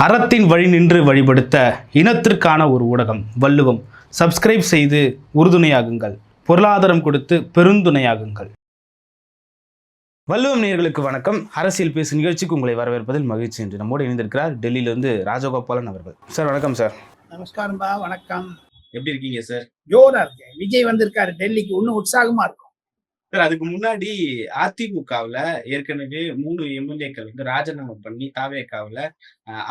அறத்தின் வழி நின்று வழிபடுத்த இனத்திற்கான ஒரு ஊடகம் வள்ளுவம். சப்ஸ்கிரைப் செய்து உறுதுணையாகுங்கள். பொருளாதாரம் கொடுத்து பெருந்துணையாகுங்கள். வள்ளுவம் நேயர்களுக்கு வணக்கம். அரசியல் பேசு நிகழ்ச்சிக்கு உங்களை வரவேற்பதில் மகிழ்ச்சி. என்று நம்மோடு இணைந்திருக்கிறார் டெல்லியிலிருந்து ராஜகோபாலன் அவர்கள். சார் வணக்கம். சார் நமஸ்காரம்பா. வணக்கம். எப்படி இருக்கீங்க சார்? ஜோரா இருக்கேன். விஜய் வந்திருக்காரு டெல்லிக்கு, இன்னும் உற்சாகமா இருக்கும் சார். அதுக்கு முன்னாடி அதிமுகவுல ஏற்கனவே 3 எம்எல்ஏக்கள் வந்து ராஜினாமா பண்ணி தாவேகாவுல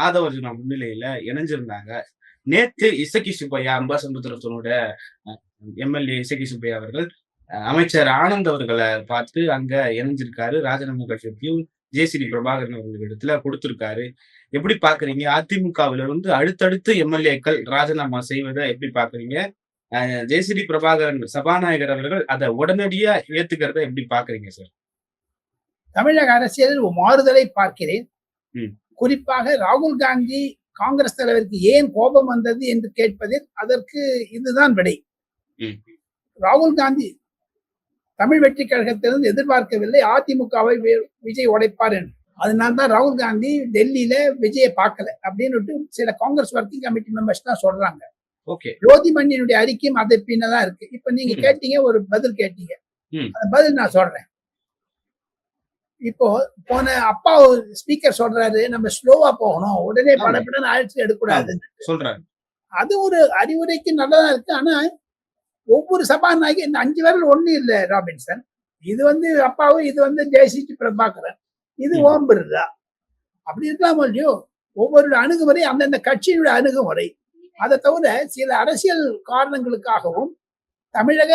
ஆதவர்ஜுனா முன்னிலையில இணைஞ்சிருந்தாங்க. நேற்று இசக்கி சுப்பையா, அம்பாசமுத்திரத்தனோட எம்எல்ஏ இசக்கி சுப்பையா அவர்கள் அமைச்சர் ஆனந்த் அவர்களை பார்த்து அங்க இணைஞ்சிருக்காரு. ராஜினாமா கட்சியும் ஜேசிடி பிரபாகரன் அவர்களிடத்துல கொடுத்திருக்காரு. எப்படி பாக்குறீங்க? அதிமுகவில இருந்து அடுத்தடுத்து எம்எல்ஏக்கள் ராஜினாமா செய்வதை எப்படி பாக்குறீங்க? ஜேசிடி பிரபாகரன் சபாநாயகர் அவர்கள் அதை உடனடியா ஏத்துக்கிறத எப்படி பாக்குறீங்க சார்? தமிழக அரசியலில் ஒரு மாறுதலை பார்க்கிறேன். குறிப்பாக ராகுல் காந்தி காங்கிரஸ் தலைவருக்கு ஏன் கோபம் வந்தது என்று கேட்பதில் அதற்கு இதுதான் விடை. ராகுல் காந்தி தமிழ் வெற்றி கழகத்திலிருந்து எதிர்பார்க்கவில்லை அதிமுகவை விஜய் உடைப்பார் என்று. அதனால்தான் ராகுல் காந்தி டெல்லியில விஜயை பார்க்கல அப்படின்னு சில காங்கிரஸ் ஒர்க்கிங் கமிட்டி மெம்பர்ஸ் தான் சொல்றாங்க. ஜோதிமணியினுடைய அறிக்கையும் அதை பின்னதான் இருக்கு. இப்ப நீங்க கேட்டீங்க, ஒரு பதில் கேட்டீங்க, அந்த பதில் நான் சொல்றேன். இப்போ போன அப்பா ஸ்பீக்கர் சொல்றாரு, நம்ம ஸ்லோவா போகணும், உடனே படப்படன்னு ஆயிடுச்சு எடுக்கூடாதுன்னு சொல்றாரு. அது ஒரு அறிவுரைக்கு நல்லதா இருக்கு. ஆனா ஒவ்வொரு சபாநாயகர் இந்த 5 பேர்ல ஒண்ணு இல்ல ராபின்சன். இது அப்பாவும், இது ஜெயசிடி பிரபாகரன், இது ஓம் பிர்லா. அப்படி இருக்கலாம் இல்லையோ? ஒவ்வொரு அணுகுமுறை அந்தந்த கட்சியினுடைய அணுகுமுறை. அதை தவிர சில அரசியல் காரணங்களுக்காகவும் தமிழக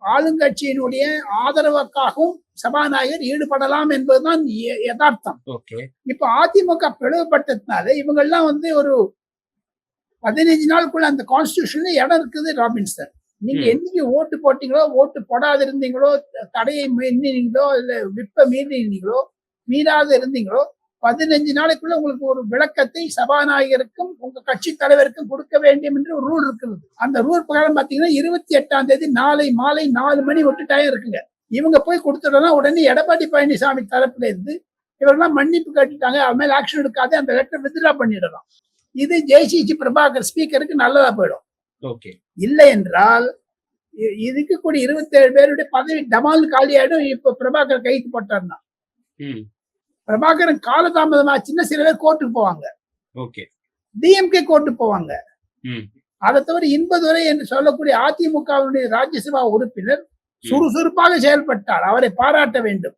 ஆளுங்கட்சியினுடைய ஆதரவுக்காகவும் சபாநாயகர் ஈடுபடலாம் என்பதுதான் யதார்த்தம். இப்ப அதிமுக பிளவுபட்டதுனால இவங்கெல்லாம் ஒரு 15 நாளுக்குள்ள அந்த கான்ஸ்டிடியூஷன்ல இடம் இருக்குது ராபின்சன். நீங்க என்னைக்கு ஓட்டு போட்டீங்களோ, ஓட்டு போடாது இருந்தீங்களோ, தடையை மீறினீங்களோ, இல்ல விப்ப மீறாத இருந்தீங்களோ, 15 நாளைக்குள்ள உங்களுக்கு ஒரு விளக்கத்தை சபாநாயகருக்கும் உங்க கட்சி தலைவருக்கும் கொடுக்க வேண்டும் என்று ஒரு ரூல் இருக்குது. அந்த ரூல் பிரகாரம் பாத்தீங்கன்னா 28ஆம் தேதி நாளை மாலை 4 மணி விட்டு டைம் இருக்குங்க. இவங்க போய் கொடுத்துட்டோம்னா உடனே எடப்பாடி பழனிசாமி தரப்புல இருந்து இவரெல்லாம் மன்னிப்பு கேட்டுட்டாங்க, அது மேல ஆக்ஷன் எடுக்காது, அந்த லெட்டர் வித்ட்ரா பண்ணிடலாம். இது ஜெயசிடி பிரபாகர் ஸ்பீக்கருக்கு நல்லதா போயிடும். இல்லை என்றால் இதுக்கு கூட 27 பேருடைய பதவி டமால் காலியாயிடும். இப்ப பிரபாகர் கைது போட்டார்னா பிரபாகரன் காலதாமதமாச்சுன்னா சில பேர் கோர்ட்டுக்கு போவாங்க, டிஎம்கே கோர்ட்டுக்கு போவாங்க. அதை தவிர இன்பதுரை என்று சொல்லக்கூடிய அதிமுகவினுடைய ராஜ்யசபா உறுப்பினர் சுறுசுறுப்பாக செயல்பட்டார், அவரை பாராட்ட வேண்டும்.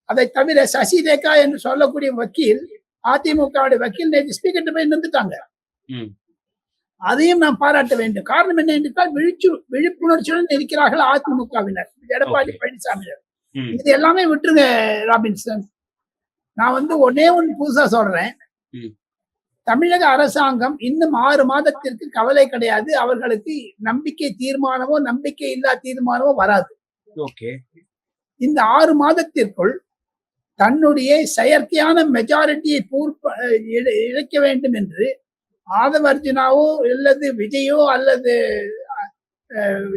அதை தவிர சசிரேகா என்று சொல்லக்கூடிய வக்கீல், அதிமுகவுடைய வக்கீல், நேற்று ஸ்பீக்கர் போய் நின்றுட்டாங்க. அதையும் நாம் பாராட்ட வேண்டும். காரணம் என்ன என்றால் விழிப்புணர்ச்சியுடன் இருக்கிறார்கள் அதிமுகவினர், எடப்பாடி பழனிசாமியினர். இது எல்லாமே விட்டுருங்க ராபின்சன். நான் ஒன்னே ஒன்று புதுசா சொல்றேன். தமிழக அரசாங்கம் இன்னும் 6 மாதத்திற்கு கவலை கிடையாது. அவர்களுக்கு நம்பிக்கை தீர்மானமோ நம்பிக்கை இல்லா தீர்மானமோ வராது. இந்த 6 மாதத்திற்குள் தன்னுடைய செயற்கையான மெஜாரிட்டியை இழைக்க வேண்டும் என்று ஆதவர்ஜுனாவோ அல்லது விஜயோ அல்லது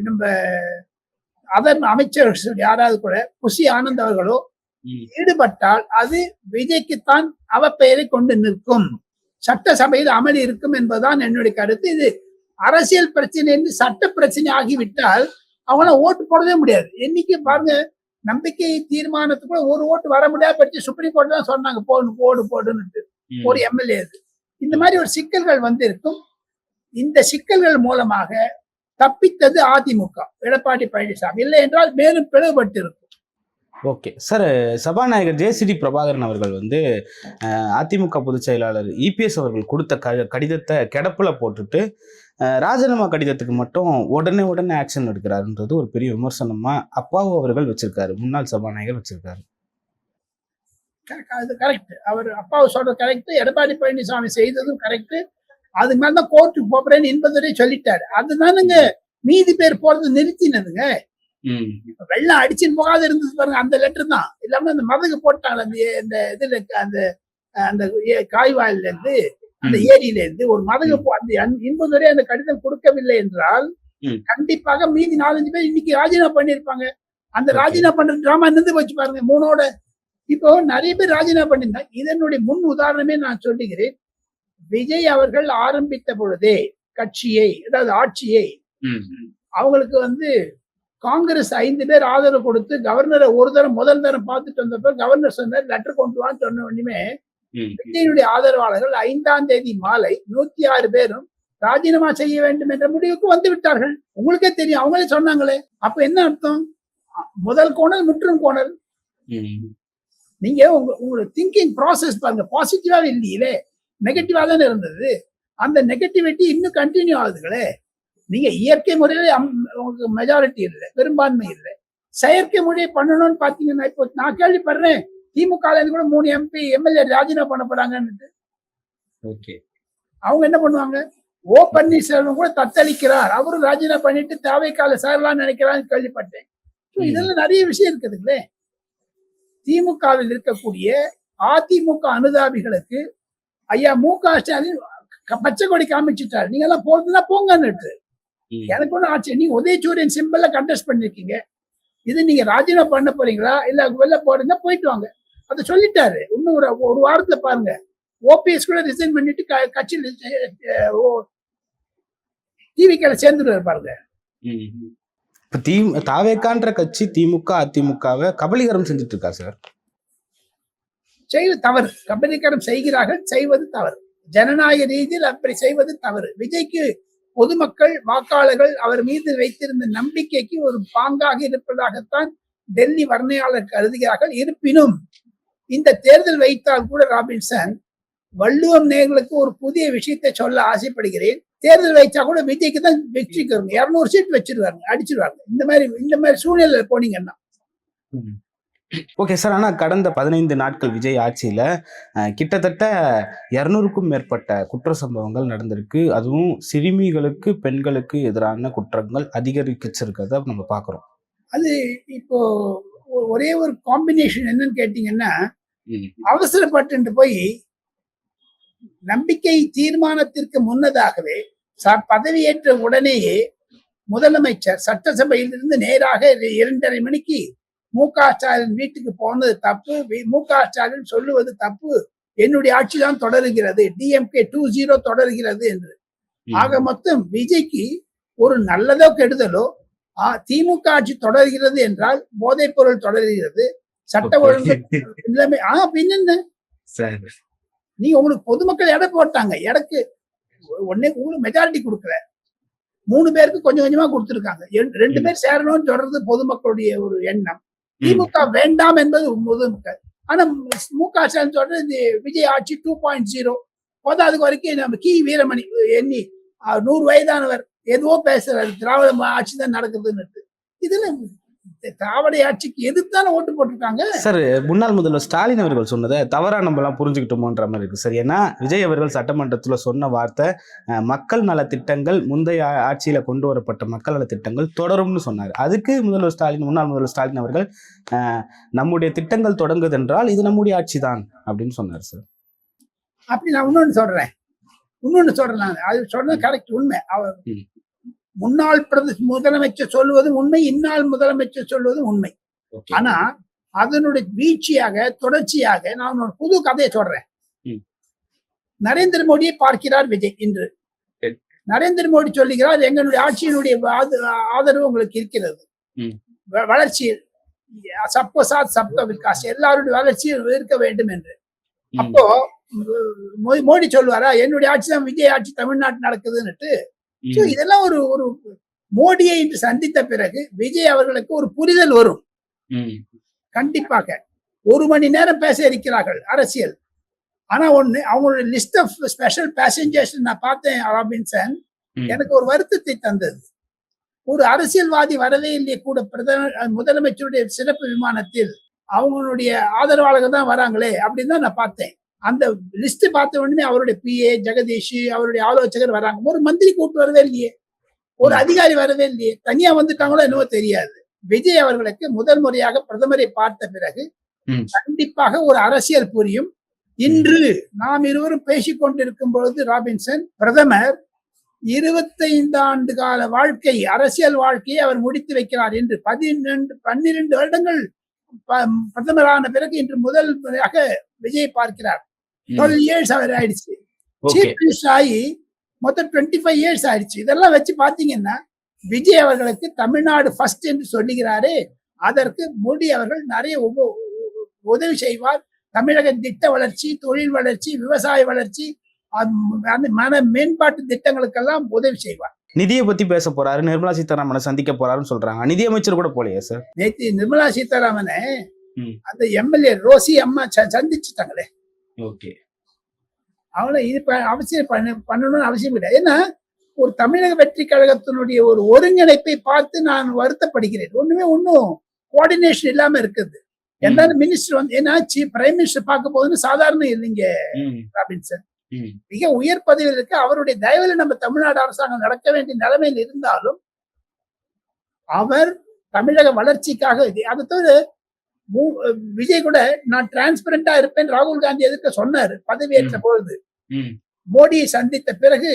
நம்ம அதன் அமைச்சர்கள் யாராவது கூட புசி ஆனந்த் அவர்களோ ஈடுபட்டால் அது விஜய்க்குத்தான் அவப்பெயரை கொண்டு நிற்கும். சட்டசபையில் அமளி இருக்கும் என்பதுதான் என்னுடைய கருத்து. இது அரசியல் பிரச்சனை என்று சட்ட பிரச்சனை ஆகிவிட்டால் அவங்களாம் ஓட்டு போடவே முடியாது. என்னைக்கு பாருங்க, நம்பிக்கை தீர்மானத்துக்குள்ள ஒரு ஓட்டு வர முடியாது பற்றி சுப்ரீம் கோர்ட் தான் சொன்னாங்க, போடுன்னு ஒரு எம்எல்ஏ. இந்த மாதிரி ஒரு சிக்கல்கள் இருக்கும். இந்த சிக்கல்கள் மூலமாக தப்பித்தது அதிமுக, எடப்பாடி பழனிசாமி. இல்லை என்றால் மேலும் பிளவுபட்டு இருக்கும். சார், சபாநாயகர் ஜேசிடி பிரபாகரன் அவர்கள் அதிமுக பொதுச் செயலாளர் இபிஎஸ் அவர்கள் கொடுத்த கடிதத்தை கிடப்புல போட்டுட்டு ராஜினாமா கடிதத்துக்கு மட்டும் உடனே ஆக்ஷன் எடுக்கிறாருன்றது ஒரு பெரிய விமர்சனமா அப்பாவு அவர்கள் வச்சிருக்காரு, முன்னாள் சபாநாயகர் வச்சிருக்காரு. அது கரெக்ட். அவர் அப்பாவை சொல்றது கரெக்ட், எடப்பாடி பழனிசாமி செய்ததும் கரெக்ட். அதுக்கு மேலதான் கோர்ட்டுக்கு போறேன்னு என்பதை சொல்லிட்டாரு. அதுதானுங்க மீதி பேர் போறது நிறுத்தினதுங்க. இப்ப வெள்ளம் அடிச்சுன்னு போகாத இருந்தது பாருங்க, அந்த லெட்டர் தான். இல்லாம அந்த மதகு போட்டாங்க, அந்த இதுல அந்த காய்வாயில இருந்து அந்த ஏரியில இருந்து ஒரு மதகு இன்பதுரை அந்த கடிதம் கொடுக்கவில்லை என்றால் கண்டிப்பாக மீதி 4-5 பேர் இன்னைக்கு ராஜினாமா பண்ணிருப்பாங்க. அந்த ராஜினாமா பண்ற டிராமா நின்று வச்சு பாருங்க 3ஓட. இப்போ நிறைய பேர் ராஜினாமா பண்ணிருந்தாங்க. இதனுடைய முன் உதாரணமே நான் சொல்லுகிறேன். விஜய் அவர்கள் ஆரம்பித்த பொழுதே கட்சியை, அதாவது ஆட்சியை, அவங்களுக்கு வந்து காங்கிரஸ் 5 பேர் ஆதரவு கொடுத்து கவர்னரை ஒரு தரம் முதல் தரம் பார்த்துட்டு வந்தப்ப கவர்னர் சொன்னார் லெட்டர் கொண்டு வான்னு சொன்ன உடனே விஜயனுடைய ஆதரவாளர்கள் 5ஆம் தேதி மாலை 106 பேரும் ராஜினாமா செய்ய வேண்டும் என்ற முடிவுக்கு வந்து விட்டார்கள். உங்களுக்கே தெரியும், அவங்களே சொன்னாங்களே. அப்ப என்ன அர்த்தம்? முதல் கோணல் முற்றும் கோணல். நீங்க உங்களோட திங்கிங் ப்ராசஸ் பாருங்க, பாசிட்டிவா இல்லையிலே, நெகட்டிவா தானே இருந்தது. அந்த நெகட்டிவிட்டி இன்னும் கண்டினியூ ஆகுதுங்களே. நீங்க இயற்கை முறையில உங்களுக்கு மெஜாரிட்டி இல்லை, பெரும்பான்மை இல்லை. செயற்கை முறையை பண்ணணும்னு பாத்தீங்கன்னா, இப்போ நான் கேள்விப்படுறேன் திமுக கூட 3 MP MLA ராஜினாமா பண்ண போறாங்கன்னு. அவங்க என்ன பண்ணுவாங்க? ஓ பன்னீர்செல்வம் கூட தத்தளிக்கிறார், அவரும் ராஜினாமா பண்ணிட்டு தாவேக்கால சேரலாம்னு நினைக்கிறான்னு கேள்விப்பட்டேன். இதெல்லாம் நிறைய விஷயம் இருக்குதுங்களே. திமுகவில் இருக்கக்கூடிய அதிமுக அனுதாபிகளுக்கு ஐயா மு.க. ஸ்டாலின் பச்சை கொடி காமிச்சிட்டாரு, நீங்க எல்லாம் போறதுன்னா போங்கன்னு. எனக்கு ஒண்ணு ஆச்சு, நீங்க உதயசூரியன் சிம்பிள்ல கண்டெஸ்ட் பண்ணிருக்கீங்க, இது நீங்க ராஜினாமா பண்ண போறீங்களா இல்ல வெளில போறீங்கன்னா போயிட்டு வாங்க, அதை சொல்லிட்டாரு. இன்னும் ஒரு வாரத்துல பாருங்க ஓபிஎஸ் கூட ரிசைன் பண்ணிட்டு கட்சியில் டிவிக்கல சேர்ந்துருவாரு பாருங்க. தாவேக்கான்ற கட்சி திமுக அதிமுகவை கபலீகரம் செஞ்சுட்டு இருக்கா சார். செய்வது தவறு, கபலீகரம் செய்கிறார்கள், செய்வது தவறு. ஜனநாயக ரீதியில் அப்படி செய்வது தவறு. விஜய்க்கு பொதுமக்கள் வாக்காளர்கள் அவர் மீது வைத்திருந்த நம்பிக்கைக்கு ஒரு பாங்காக இருப்பதாகத்தான் டெல்லி வர்ணையாளர் கருதுகிறார்கள். இருப்பினும் இந்த தேர்தல் வைத்தால் கூட ராபின்சன், வள்ளுவம் நேர்களுக்கு ஒரு புதிய விஷயத்தை சொல்ல ஆசைப்படுகிறேன். தேர்தல் வைச்சா கூட விஜய்க்கு தான் வெற்றிக்கு வருங்க, 200 சீட் வச்சிருவாங்க, அடிச்சிருவாங்க. இந்த மாதிரி சூழ்நிலை போனீங்கன்னா. ஓகே சார், ஆனா கடந்த 15 நாட்கள் விஜய் ஆட்சியில கிட்டத்தட்ட 200க்கும் மேற்பட்ட குற்ற சம்பவங்கள் நடந்திருக்கு. அதுவும் சிறுமிகளுக்கு பெண்களுக்கு எதிரான குற்றங்கள் அதிகரிச்சிருக்கிறத நம்ம பாக்குறோம். அது இப்போ ஒரே ஒரு காம்பினேஷன் என்னன்னு கேட்டீங்கன்னா, அவசரப்பட்டு போய் நம்பிக்கை தீர்மானத்திற்கு முன்னதாகவே பதவியேற்ற உடனேயே முதலமைச்சர் சட்டசபையிலிருந்து நேராக 2:30 மணிக்கு மு.க. ஸ்டாலின் வீட்டுக்கு போனது தப்பு, மு.க. ஸ்டாலின் சொல்லுவது தப்பு, என்னுடைய ஆட்சி தான் தொடருகிறது, DMK 2.0 தொடர்கிறது என்று. ஆக மொத்தம் விஜய்க்கு ஒரு நல்லதோ கெடுதலோ, திமுக ஆட்சி தொடர்கிறது என்றால் போதைப் பொருள் தொடர்கிறது, சட்ட ஒழுங்கு எல்லாமே. பின்ன நீங்க உங்களுக்கு பொதுமக்கள் எடை போட்டாங்க, எடக்கு ஒன்னே உங்களுக்கு மெஜாரிட்டி கொடுக்கல, 3 பேருக்கு கொஞ்சம் கொஞ்சமா கொடுத்துருக்காங்க. 2 பேர் சேரணும்னு சொல்றது பொதுமக்களுடைய ஒரு எண்ணம். திமுக வேண்டாம் என்பது பொதுமக்கள். ஆனா மு.க. ஸ்டாலின் சொல்றது விஜய் ஆட்சி 2.0 போதாதுக்கு வரைக்கும் நம்ம வீரமணி எண்ணி 100 வயதானவர் எதுவோ பேசுறாரு, திராவிட ஆட்சி தான் நடக்குதுன்னு. இதுல திராவிட ஆட்சிக்கு எதிர்த்தான ஓட்டு போட்டிருக்காங்க சார். முன்னாள் முதல்வர் ஸ்டாலின் அவர்கள் சொன்னதை தவறா நம்ம எல்லாம் புரிஞ்சுக்கிட்டோமோன்ற மாதிரி இருக்கு சார். ஏன்னா விஜய் அவர்கள் சட்டமன்றத்துல சொன்ன வார்த்தை, மக்கள் நல திட்டங்கள் முந்தைய ஆட்சியில கொண்டு வரப்பட்ட மக்கள் நல திட்டங்கள் தொடரும்னு சொன்னார். அதுக்கு முன்னாள் முதல்வர் ஸ்டாலின் அவர்கள் நம்முடைய திட்டங்கள் தொடங்குது என்றால் இது நம்முடைய ஆட்சி தான் அப்படின்னு சொன்னார் சார். அப்படி நான் இன்னொன்னு சொல்றேன், அது சொன்னது கரெக்ட், உண்மை. அவர் முன்னாள் முதலமைச்சர் சொல்லுவது உண்மை, இந்நாள் முதலமைச்சர் சொல்வது உண்மை. ஆனா அதனுடைய வீழ்ச்சியாக தொடர்ச்சியாக நான் ஒரு புது கதையை சொல்றேன். நரேந்திர மோடியை பார்க்கிறார் விஜய் இன்று. நரேந்திர மோடி சொல்லுகிறார், எங்களுடைய ஆட்சியினுடைய ஆதரவு உங்களுக்கு இருக்கிறது, வளர்ச்சியில் சப்கோ சாத் சப்கோ விகாஸ், எல்லாருடைய வளர்ச்சியில் இருக்க வேண்டும் என்று. அப்போ மோடி சொல்லுவாரா, என்னுடைய ஆட்சி தான் விஜய் ஆட்சி தமிழ்நாட்டு நடக்குதுன்னுட்டு. இதெல்லாம் ஒரு மோடியை இன்று சந்தித்த பிறகு விஜய் அவர்களுக்கு ஒரு புரிதல் வரும். கண்டிப்பாக 1 மணி நேரம் பேச இருக்கிறார்கள் அரசியல். ஆனா ஒண்ணு, அவங்களுடைய லிஸ்ட் ஆஃப் ஸ்பெஷல் பேசஞ்சர்ஸ் நான் பார்த்தேன் ராபின்சன், எனக்கு ஒரு வருத்தத்தை தந்தது. ஒரு அரசியல்வாதி வரவே இல்லையே கூட முதலமைச்சருடைய சிறப்பு விமானத்தில். அவங்களுடைய ஆதரவாளர்கள் தான் வராங்களே அப்படின்னு தான் நான் பார்த்தேன். அந்த லிஸ்ட் பார்த்த உடனே அவருடைய PA ஜெகதீஷ், அவருடைய ஆலோசகர் வராங்க. ஒரு மந்திரி கூட்டு வரவே இல்லையே, ஒரு அதிகாரி வரவே இல்லையே, தனியா வந்துட்டாங்களோ என்னவோ தெரியாது. விஜய் அவர்களுக்கு முதல் முறையாக பிரதமரை பார்த்த பிறகு கண்டிப்பாக ஒரு அரசியல் புரியும். இன்று நாம் இருவரும் பேசிக் கொண்டிருக்கும் பொழுது ராபின்சன், பிரதமர் 25 ஆண்டு கால வாழ்க்கை, அரசியல் வாழ்க்கையை அவர் முடித்து வைக்கிறார் என்று. 12 வருடங்கள் பிரதமரான பிறகு இன்று முதல் முறையாக விஜய் பார்க்கிறார். 12 years அவர் ஆயிடுச்சு. ஓகே. சீஃப் மினிஸ்டர் ஆகி மொத்தம் 25 இயர்ஸ் ஆயிடுச்சு. இதெல்லாம் வச்சு பாத்தீங்கன்னா விஜய் அவர்களுக்கு தமிழ்நாடு ஃபர்ஸ்ட் என்று சொல்லுகிறாரே, அதற்கு மோடி அவர்கள் நிறைய உதவி செய்வார். தமிழக திட்ட வளர்ச்சி, தொழில் வளர்ச்சி, விவசாய வளர்ச்சி, மன மேம்பாட்டு திட்டங்களுக்கெல்லாம் உதவி செய்வார். நிதியை பத்தி பேச போறாரு, நிர்மலா சீதாராமனை சந்திக்க போறாருன்னு சொல்றாங்க. நிதியமைச்சர் கூட போலையா சார்? நேற்று நிர்மலா சீதாராமனை ம். அந்த எம்எல்ஏ ரோசி அம்மா சந்திச்சுட்டாங்களே. ஓகே. அவங்கள இது அவசியம் பண்ணணும்னு அவசியம் கிடையாது. ஏன்னா ஒரு தமிழக வெற்றி கழகத்தினுடைய ஒரு ஒருங்கிணைப்பை பார்த்து நான் வருத்தப்படுகிறேன். ஒன்னும் கோஆர்டினேஷன் இல்லாம இருக்குது. எந்த மினிஸ்டர் வந்து ஏன்னா பிரைம் மினிஸ்டர் பார்க்க போதுன்னு சாதாரண இல்லைங்க ராபின்சன். மிக உயர் பதவியில் இருக்கு. அவருடைய தயவில் நம்ம தமிழ்நாடு அரசாங்கம் நடக்க வேண்டிய நிலைமையில் இருந்தாலும் அவர் தமிழக வளர்ச்சிக்காக அதை தவிர விஜய் கூட நான் டிரான்ஸ்பரண்டா இருப்பேன் ராகுல் காந்தி எதிர்க்க சொன்னாரு பதவியேற்ற பொழுது. மோடியை சந்தித்த பிறகு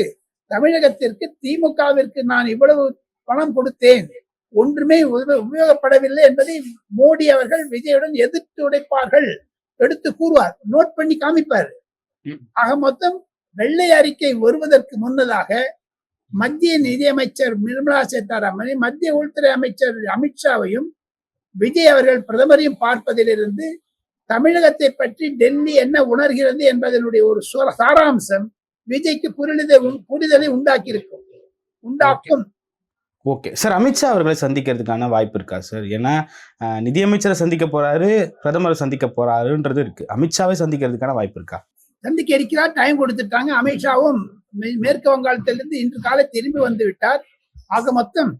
தமிழகத்திற்கு திமுகவிற்கு நான் இவ்வளவு பணம் கொடுத்தேன், ஒன்றுமே உபயோகப்படவில்லை என்பதை மோடி அவர்கள் விஜயுடன் எதிர்த்து உடைப்பார்கள், எடுத்து கூறுவார், நோட் பண்ணி காமிப்பார். ஆக மொத்தம் வெள்ளை அறிக்கை வருவதற்கு முன்னதாக மத்திய நிதியமைச்சர் நிர்மலா சீதாராமனை, மத்திய உள்துறை அமைச்சர் அமித்ஷாவையும் விஜய் அவர்கள் பிரதமரையும் பார்ப்பதிலிருந்து தமிழகத்தை பற்றி டெல்லி என்ன உணர்கிறது என்பதனுடைய ஒரு சாராம்சம் விஜய்க்கு புரிதலை உண்டாக்கும். ஓகே சார், அமித்ஷா அவர்களை சந்திக்கிறதுக்கான வாய்ப்பு இருக்கா சார்? ஏன்னா நிதியமைச்சரை சந்திக்க போறாரு, பிரதமரை சந்திக்க போறாருன்றது இருக்கு. அமித்ஷாவை சந்திக்கிறதுக்கான வாய்ப்பு இருக்கா? சந்திக்க இருக்கிறார், டைம் கொடுத்துட்டாங்க. அமித்ஷாவும் மேற்கு வங்காளத்திலிருந்து இன்று காலை திரும்பி வந்து விட்டார். ஆக மொத்தம்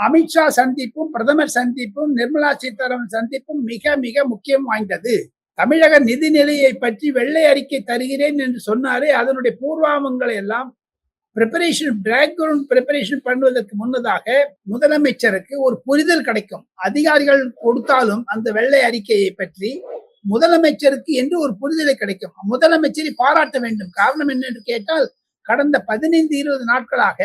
அமித்ஷா சந்திப்பும் பிரதமர் சந்திப்பும் நிர்மலா சீதாராமன் சந்திப்பும் மிக மிக முக்கியம் வாய்ந்தது. தமிழக நிதி நிலையை பற்றி வெள்ளை அறிக்கை தருகிறேன் என்று சொன்னாரே, அதனுடைய பூர்வாங்கங்களை எல்லாம் பேக்ரவுண்ட் ப்ரிப்பரேஷன் பண்ணுவதற்கு முன்னதாக முதலமைச்சருக்கு ஒரு புரிதல் கிடைக்கும். அதிகாரிகள் கொடுத்தாலும் அந்த வெள்ளை அறிக்கையை பற்றி முதலமைச்சருக்கு என்று ஒரு புரிதலை கிடைக்கும். முதலமைச்சரை பாராட்ட வேண்டும். காரணம் என்ன என்று கேட்டால், கடந்த 15-20 நாட்களாக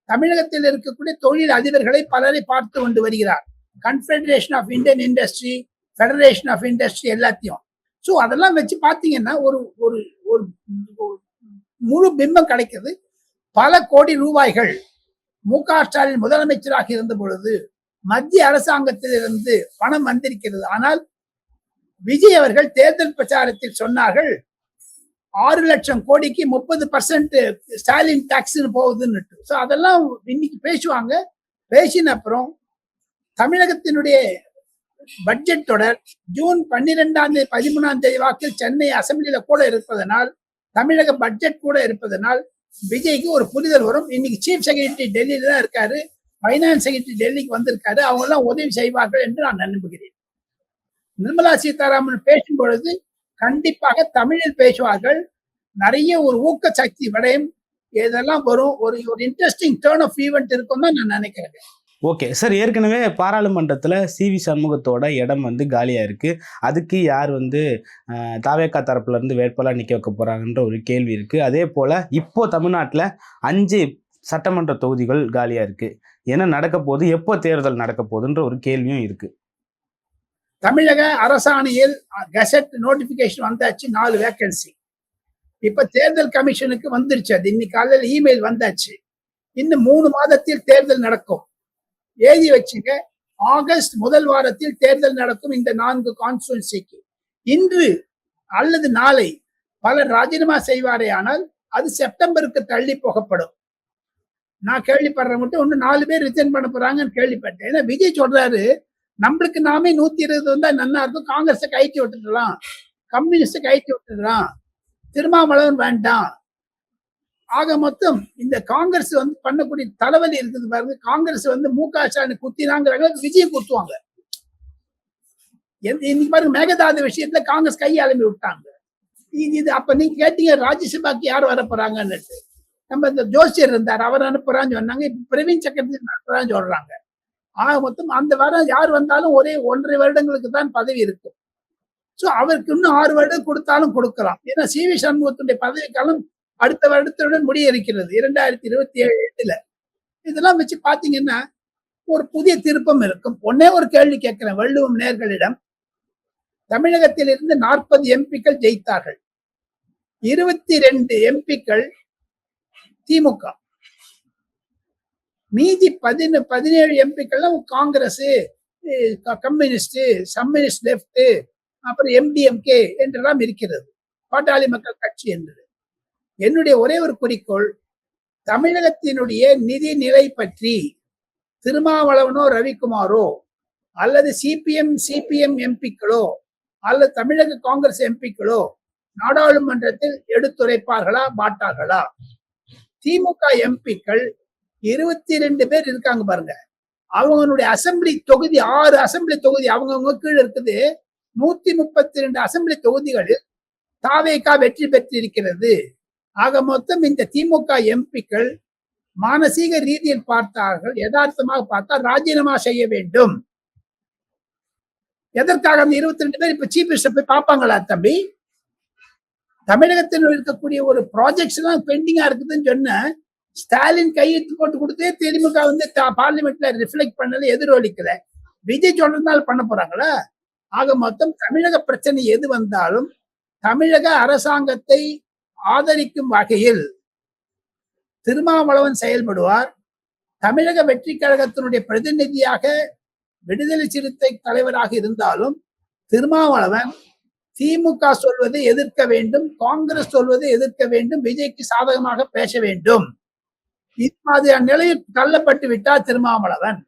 தமிழகத்தில் இருக்கக்கூடிய தொழில் அதிபர்களை பலரை பார்த்து கொண்டு வருகிறார். Confederation of Indian industry, federation of industry எல்லாத்தையும். ஸோ அதெல்லாம் வச்சு பார்த்தீங்கன்னா ஒரு ஒரு முழு பிம்பம் கிடைக்கிறது. பல கோடி ரூபாய்கள் மு.க. ஸ்டாலின் முதலமைச்சராக இருந்த பொழுது மத்திய அரசாங்கத்திலிருந்து பணம் வந்திருக்கிறது. ஆனால் விஜய் அவர்கள் தேர்தல் பிரச்சாரத்தில் சொன்னார்கள் 6 லட்சம் கோடிக்கு 30% ஸ்டாலின் டாக்ஸ் போகுதுன்னு. ஸோ அதெல்லாம் இன்னைக்கு பேசுவாங்க. பேசின அப்புறம் தமிழகத்தினுடைய பட்ஜெட் தொடர் ஜூன் 12 13 வாக்கில் சென்னை அசம்பிளியில கூட இருப்பதனால், தமிழக பட்ஜெட் கூட இருப்பதனால் விஜய்க்கு ஒரு புரிதல் வரும். இன்னைக்கு சீஃப் செக்ரட்டரி டெல்லியில தான் இருக்காரு, பைனான்ஸ் செக்ரட்டரி டெல்லிக்கு வந்திருக்காரு, அவங்க எல்லாம் உதவி செய்வார்கள் என்று நான் நம்புகிறேன். நிர்மலா சீதாராமன் பேசும் பொழுது கண்டிப்பாக தமிழில் பேசுவார்கள். நிறைய ஒரு ஊக்க சக்தி விடையும் இதெல்லாம் வரும். ஒரு இன்ட்ரெஸ்டிங் டர்ன் ஆஃப் ஈவெண்ட் இருக்கும் தான் நான் நினைக்கிறேன். ஓகே சார், ஏற்கனவே பாராளுமன்றத்தில் சி.வி. சண்முகத்தோட இடம் வந்து காலியாக இருக்குது. அதுக்கு யார் வந்து தாவேகா தரப்புல இருந்து வேட்பாளர் நிற்க வைக்க போகிறாங்கன்ற ஒரு கேள்வி இருக்குது. அதே போல் இப்போ தமிழ்நாட்டில் 5 சட்டமன்ற தொகுதிகள் காலியாக இருக்குது. என்ன நடக்க போகுது, எப்போ தேர்தல் நடக்க போகுதுன்ற ஒரு கேள்வியும் இருக்குது. தமிழக அரசாணையில் கெசட் நோட்டிபிகேஷன் வந்தாச்சு, 4 வேகன்சி. இப்ப தேர்தல் கமிஷனுக்கு வந்துருச்சு. அது இன்னைக்கு காலையில் இமெயில் வந்தாச்சு. இன்னும் 3 மாதத்தில் தேர்தல் நடக்கும். எழுதி வச்சுங்க, ஆகஸ்ட் முதல் வாரத்தில் தேர்தல் நடக்கும். இந்த 4 கான்ஸ்டிட்யூன்சிக்கு இன்று அல்லது நாளை பலர் ராஜினாமா செய்வாரே, ஆனால் அது செப்டம்பருக்கு தள்ளி போகப்படும். நான் கேள்விப்படுற மட்டும் இன்னும் 4 பேர் ரிசைன் பண்ண போறாங்கன்னு கேள்விப்பட்டேன். ஏன்னா விஜய் சொல்றாரு, நம்மளுக்கு நாமே 120 வந்தா நல்லா இருக்கும், காங்கிரஸை கைட்டி விட்டுடலாம், கம்யூனிஸ்ட கைட்டி விட்டுடலாம், திருமாவளவன் வேண்டாம். ஆக மொத்தம் இந்த காங்கிரஸ் வந்து பண்ணக்கூடிய தலைவலி இருக்குது பாருங்க. காங்கிரஸ் வந்து மு.க. ஸ்டாலின் குத்தினாங்கிறாங்க, விஜய் குத்துவாங்க. இன்னைக்கு பாருங்க, மேகதாது விஷயத்துல காங்கிரஸ் கையாளம்பி விட்டாங்க. இது அப்ப நீங்க கேட்டீங்க ராஜ்யசபாக்கு யார் வர போறாங்கன்னு. நம்ம இந்த ஜோசியர் இருந்தார், அவர் அனுப்புறான்னு சொன்னாங்க. இப்ப பிரவீன் சக்கரவர்த்தி அனுப்புறான்னு சொல்றாங்க. ஆக மொத்தம் அந்த வாரம் யார் வந்தாலும் ஒரே 1.5 வருடங்களுக்கு தான் பதவி இருக்கும். சோ அவருக்கு இன்னும் 6 வருடம் கொடுத்தாலும் கொடுக்கலாம். ஏன்னா சி.வி. சண்முகத்துடைய பதவி காலம் அடுத்த வருடத்துடன் முடிய இருக்கிறது 2027. இதெல்லாம் வச்சு பாத்தீங்கன்னா ஒரு புதிய திருப்பம் இருக்கும். ஒன்னே ஒரு கேள்வி கேட்கிறேன் வள்ளுவம் நேர்களிடம். தமிழகத்தில் இருந்து 40 எம்பிக்கள் ஜெயித்தார்கள். 22 எம்பிக்கள் திமுக. மீதி 17 எம்பிக்கள்லாம் காங்கிரஸ், கம்யூனிஸ்ட், கம்யூனிஸ்ட் லெப்ட், அப்புறம் எம்டிஎம்கே என்றெல்லாம் இருக்கிறது, பாட்டாளி மக்கள் கட்சி என்பது. என்னுடைய ஒரே ஒரு குறிக்கோள், தமிழகத்தினுடைய நிதி நிலை பற்றி திருமாவளவனோ ரவிக்குமாரோ அல்லது சிபிஎம் எம்பிக்களோ அல்லது தமிழக காங்கிரஸ் எம்பிக்களோ நாடாளுமன்றத்தில் எடுத்துரைப்பார்களா மாட்டார்களா? திமுக எம்பிக்கள் 22 பேர் இருக்காங்க பாருங்க. அவங்களுடைய அசம்பிளி தொகுதி 6 அசம்பிளி தொகுதி அவங்கவுங்க கீழே இருக்குது. 132 அசம்பிளி தொகுதிகளில் தாவேகா வெற்றி பெற்றிருக்கிறது. ஆக மொத்தம் இந்த திமுக எம்பிக்கள் மானசீக ரீதியில் பார்த்தார்கள், யதார்த்தமாக பார்த்தால் ராஜினாமா செய்ய வேண்டும். எதற்காக அந்த 22 பேர் இப்ப சீஃப் மினிஸ்டர் போய் பார்ப்பாங்களா தம்பி? தமிழகத்தில் இருக்கக்கூடிய ஒரு ப்ராஜெக்ட்ஸ் எல்லாம் பெண்டிங்கா இருக்குதுன்னு சொன்ன ஸ்டாலின் கையெழுத்து போட்டு கொடுத்தே திமுக வந்து பார்லிமெண்ட்ல ரிஃப்ளெக்ட் பண்ணல, எதிரொலிக்கல. விஜய் சொல்றதுனால பண்ண போறாங்களா? ஆக மொத்தம் தமிழக பிரச்சனை எது வந்தாலும் தமிழக அரசாங்கத்தை ஆதரிக்கும் வகையில் திருமாவளவன் செயல்படுவார். தமிழக வெற்றி கழகத்தினுடைய பிரதிநிதியாக விடுதலை சிறுத்தை தலைவராக இருந்தாலும் திருமாவளவன் திமுக சொல்வதை எதிர்க்க வேண்டும், காங்கிரஸ் சொல்வதை எதிர்க்க வேண்டும், விஜய்க்கு சாதகமாக பேச வேண்டும். இது மாதிரியான நிலையில் தள்ளப்பட்டு விட்டார் திருமாவளவன்.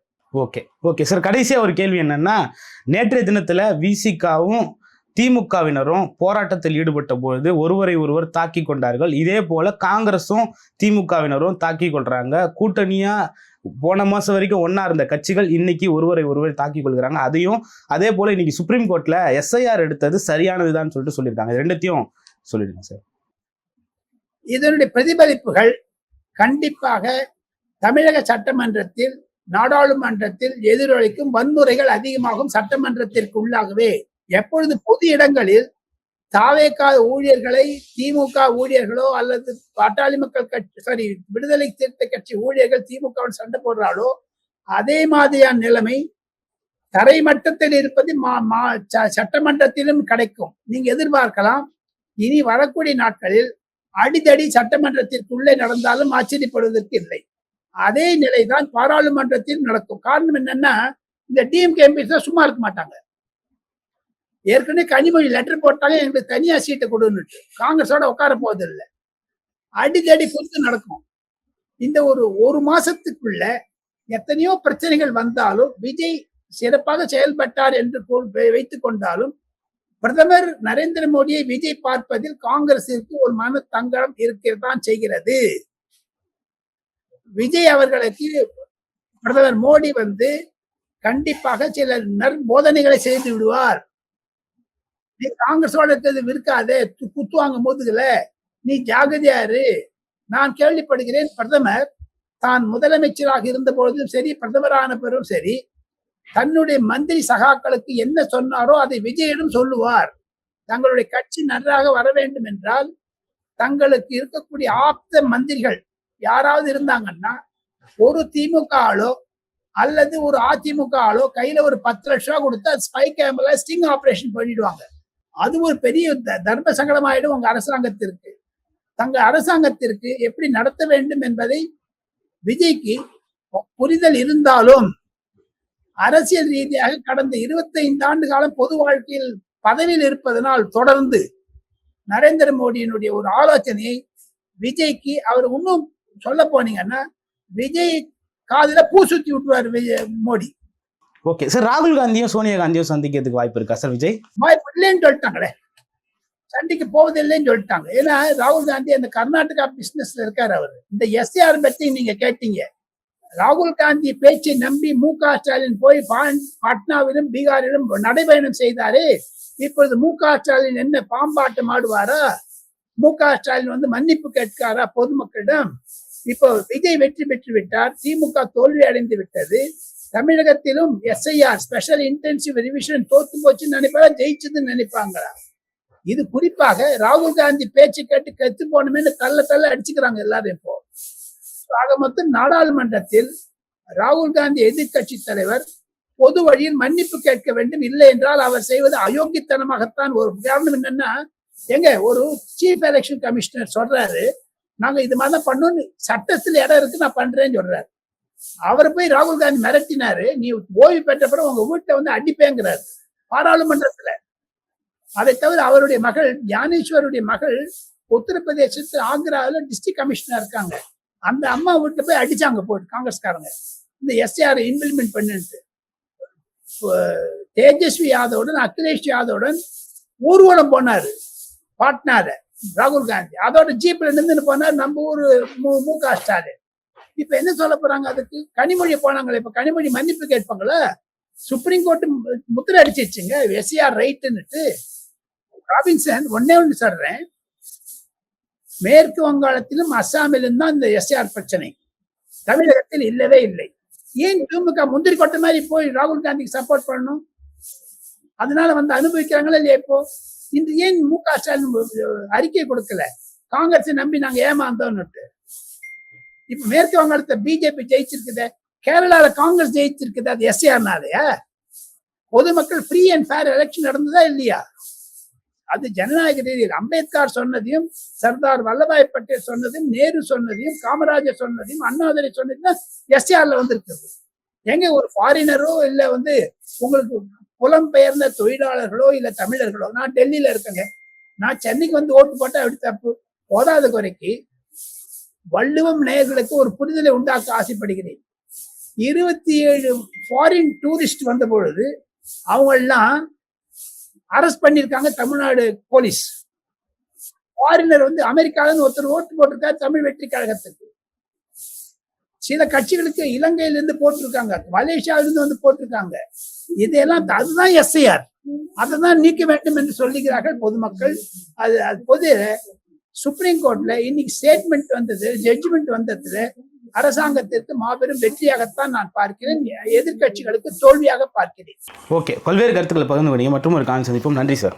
ஓகே சார், கடைசியா ஒரு கேள்வி என்னன்னா, நேற்றைய தினத்துல விசிகாவும் திமுகவினரும் போராட்டத்தில் ஈடுபட்ட பொழுது ஒருவரை ஒருவர் தாக்கி கொண்டார்கள். இதே போல காங்கிரஸும் திமுகவினரும் தாக்கி கொள்றாங்க. கூட்டணியா போன மாசம் வரைக்கும் ஒன்னா இருந்த கட்சிகள் இன்னைக்கு ஒருவரை ஒருவர் தாக்கி கொள்கிறாங்க. அதையும் அதே போல இன்னைக்கு சுப்ரீம் கோர்ட்ல எஸ்ஐஆர் எடுத்தது சரியானதுதான் சொல்லிட்டு சொல்லியிருக்காங்க. ரெண்டுத்தையும் சொல்லிடுங்க சார். இதனுடைய பிரதிபலிப்புகள் கண்டிப்பாக தமிழக சட்டமன்றத்தில், நாடாளுமன்றத்தில் எதிரொலிக்கும். வன்முறைகள் அதிகமாகும் சட்டமன்றத்திற்கு உள்ளாகவே. எப்பொழுது பொது இடங்களில் தாவேகா ஊழியர்களை திமுக ஊழியர்களோ அல்லது பாட்டாளி மக்கள் கட்சி விடுதலை சிறுத்தை கட்சி ஊழியர்கள் திமுக சண்டை போடுறாலோ அதே மாதிரியான நிலைமை தரை மட்டத்தில் இருப்பது சட்டமன்றத்திலும் கிடைக்கும். நீங்க எதிர்பார்க்கலாம். இனி வரக்கூடிய நாட்களில் அடிதடி சட்டமன்றத்திற்குள்ளே நடந்தாலும் ஆச்சரியப்படுவதற்கு இல்லை. அதே நிலைதான் பாராளுமன்றத்தில் நடக்கும். காரணம் என்னன்னா, இந்த டிஎம்கே எம்பிஸ் சும்மா இருக்க மாட்டாங்க. ஏற்கனவே கனிமொழி லெட்டர் போட்டாங்க, எங்களுக்கு தனியா சீட்டை கொடுன்னு. காங்கிரஸோட உட்கார போவதில்லை. அடிதடி பொறுத்து நடக்கும். இந்த ஒரு மாசத்துக்குள்ள எத்தனையோ பிரச்சனைகள் வந்தாலும் விஜய் சிறப்பாக செயல்பட்டார் என்று வைத்துக் கொண்டாலும் பிரதமர் நரேந்திர மோடியை விஜய் பார்ப்பதில் காங்கிரசிற்கு ஒரு மன தங்கடம் இருக்கிறதான் செய்கிறது. விஜய் அவர்களுக்கு பிரதமர் மோடி வந்து கண்டிப்பாக சில நற்போதனைகளை செய்து விடுவார். நீ காங்கிரஸோட இருக்கிறது விற்காதே, குத்துவாங்க முதுகுல, நீ ஜாகிரதையாரு. நான் கேள்விப்படுகிறேன், பிரதமர் தான் முதலமைச்சராக இருந்த பொழுதும் சரி, பிரதமரான பிறகும் சரி, தன்னுடைய மந்திரி சகாக்களுக்கு என்ன சொன்னாரோ அதை விஜயிடம் சொல்லுவார். தங்களுடைய கட்சி நன்றாக வர வேண்டும் என்றால் தங்களுக்கு இருக்கக்கூடிய ஆப்த மந்திரிகள் யாராவது இருந்தாங்கன்னா ஒரு திமுக ஆளோ அல்லது ஒரு அதிமுக ஆளோ கையில ஒரு 10 லட்சம் ரூபாய் கொடுத்தா ஸ்பை கேமரா ஸ்டிங் ஆபரேஷன் பண்ணிடுவாங்க. அது ஒரு பெரிய தர்ம சங்கடமாயிடும் உங்க அரசாங்கத்திற்கு. தங்க அரசாங்கத்திற்கு எப்படி நடத்த வேண்டும் என்பதை விஜய்க்கு புரிதல் இருந்தாலும் அரசியல் ரீதியாக கடந்த 25 ஆண்டு காலம் பொது வாழ்க்கையில் பதவியில் இருப்பதனால் தொடர்ந்து நரேந்திர மோடியினுடைய ஒரு ஆலோசனையை விஜய்க்கு அவர் இன்னும் சொல்ல போனீங்கன்னா விஜய் காதுல பூ சுத்தி விட்டுருவாரு மோடி. ஓகே சார், ராகுல் காந்தியும் சோனியா காந்தியும் சந்திக்கிறதுக்கு வாய்ப்பு இருக்கா சார்? விஜய் வாய்ப்பு இல்லைன்னு சொல்லிட்டாங்களே, சண்டைக்கு போவதில்லைன்னு சொல்லிட்டாங்க. ஏன்னா ராகுல் காந்தி அந்த கர்நாடகா பிசினஸ்ல இருக்காரு. அவரு இந்த எஸ்ஆர் பத்தி நீங்க கேட்டீங்க. ராகுல் காந்தி பேச்சை நம்பி மு.க. ஸ்டாலின் போய் பாட்னாவிலும் பீகாரிலும் நடைபயணம் செய்தாரு. இப்பொழுது மு.க. ஸ்டாலின் என்ன பாம்பாட்டம் ஆடுவாரா? மு.க. ஸ்டாலின் வந்து மன்னிப்பு கேட்காரா பொதுமக்களிடம்? இப்போ விஜய் வெற்றி பெற்று விட்டார், திமுக தோல்வி அடைந்து விட்டது. தமிழகத்திலும் எஸ்ஐஆர் ஸ்பெஷல் இன்டென்சிவ் ரிவிஷன் தோத்து போச்சுன்னு நினைப்பாரா, ஜெயிச்சதுன்னு நினைப்பாங்களா? இது குறிப்பாக ராகுல் காந்தி பேச்சு கேட்டு கத்து போனமே தள்ள அடிச்சுக்கிறாங்க எல்லாரும். இப்போ ஆக மொத்தம் நாடாளுமன்றத்தில் ராகுல் காந்தி எதிர்கட்சி தலைவர் பொது வழியில் மன்னிப்பு கேட்க வேண்டும். இல்லை என்றால் அவர் செய்வது அயோக்கியத்தனமாகத்தான். ஒரு காரணம் என்னன்னா, எங்க ஒரு சீஃப் எலெக்ஷன் கமிஷனர் சொல்றாரு, நாங்க இது மாதிரி தான் பண்ணோம்னு சட்டத்துல இடம் இருக்கு, நான் பண்றேன்னு சொல்றாரு. அவர் போய் ராகுல் காந்தி மிரட்டினாரு, நீ ஓய்வு பெற்ற பிறகு உங்க வீட்டை வந்து அடிப்பேங்கிறாரு பாராளுமன்றத்துல. அதை தவிர அவருடைய மகள் ஞானேஸ்வருடைய மகள் உத்தரப்பிரதேசத்து ஆக்ராவில் டிஸ்ட்ரிக்ட் கமிஷனர் இருக்காங்க. அந்த அம்மா வீட்டுல போய் அடிச்சாங்க போட்டு காங்கிரஸ்காரங்க இந்த எஸ்ஆர் இம்ப்ளிமெண்ட் பண்ணிட்டு. தேஜஸ்வி யாதவுடன் அகிலேஷ் யாதவுடன் ஊர்வலம் போனாரு பாட்னால ராகுல் காந்தி. அதோட ஜீப்ல நின்று போனார் நம்ம ஊரு மு.க. ஸ்டாலின். இப்ப என்ன சொல்ல போறாங்க? அதுக்கு கனிமொழி போனாங்களே, இப்ப கனிமொழி மன்னிப்பு கேட்பாங்களா? சுப்ரீம் கோர்ட் முத்திரை அடிச்சிருச்சுங்க எஸ்ஆர் ரைட்டுன்னுட்டு. ராபின்சன் ஒன்னே ஒன்று சொல்றேன், மேற்கு வங்காளத்திலும் அஸ்ஸாமிலும் தான் இந்த எஸ்ஆர் பிரச்சனை, தமிழகத்தில் இல்லவே இல்லை. ஏன் திமுக முந்திரி கொட்ட மாதிரி போய் ராகுல் காந்திக்கு சப்போர்ட் பண்ணணும்? அதனால வந்து அனுபவிக்கிறாங்களா இல்லையா? இப்போ இன்று ஏன் மு.க. ஸ்டாலின் அறிக்கை கொடுக்கல? காங்கிரஸை நம்பி நாங்க ஏமாந்தோம்னுட்டு. இப்ப மேற்கு வங்காளத்தை பிஜேபி ஜெயிச்சிருக்குது, கேரளால காங்கிரஸ் ஜெயிச்சிருக்குது, அது எஸ்ஆர்னாலயா? பொதுமக்கள் ஃப்ரீ அண்ட் ஃபேர் எலெக்ஷன் நடந்ததா இல்லையா? அது ஜனநாயக ரீதியில் அம்பேத்கர் சொன்னதையும், சர்தார் வல்லபாய் பட்டேல் சொன்னதையும், நேரு சொன்னதையும், காமராஜர் சொன்னதையும், அண்ணாதுரை சொன்னதையும் எஸ்ஆர்ல வந்திருக்குது. எங்க ஒரு ஃபாரினரோ இல்ல வந்து உங்களுக்கு புலம்பெயர்ந்த தொழிலாளர்களோ இல்ல தமிழர்களோ, நான் டெல்லியில இருக்கேங்க, நான் சென்னைக்கு வந்து ஓட்டு போட்டா எப்படி தப்பு? போதாத குறைக்கு வள்ளுவம் நேயர்களுக்கு ஒரு புரிதலை உண்டாக்க ஆசைப்படுகிறேன். 27 ஃபாரின் டூரிஸ்ட் வந்த பொழுது அவங்க எல்லாம் அரெஸ்ட் பண்ணிருக்காங்க தமிழ்நாடு போலீஸ். ஃபாரினர் வந்து அமெரிக்கால ஒருத்தர் ஓட்டு போட்டிருக்காரு தமிழ் வெற்றி கழகத்துக்கு. சில கட்சிகளுக்கு இலங்கையிலிருந்து போட்டிருக்காங்க, மலேசியாவிலிருந்து வந்து போட்டிருக்காங்க. இதெல்லாம் அதுதான் எஸ்ஐஆர், அதை தான் நீக்க வேண்டும் என்று சொல்லுகிறார்கள் பொதுமக்கள். அது பொது சுப்ரீம் கோர்ட்ல இன்னைக்கு ஸ்டேட்மெண்ட் வந்தது, ஜட்ஜ்மெண்ட் வந்ததுல அரசாங்கத்திற்கு மாபெரும் வெற்றியாகத்தான் நான் பார்க்கிறேன், எதிர்கட்சிகளுக்கு தோல்வியாக பார்க்கிறேன். ஓகே, பல்வேறு கருத்துக்களை பகிர்ந்து கொண்டீங்க. மற்றும் ஒரு காணொலி சந்திப்போம். நன்றி சார்.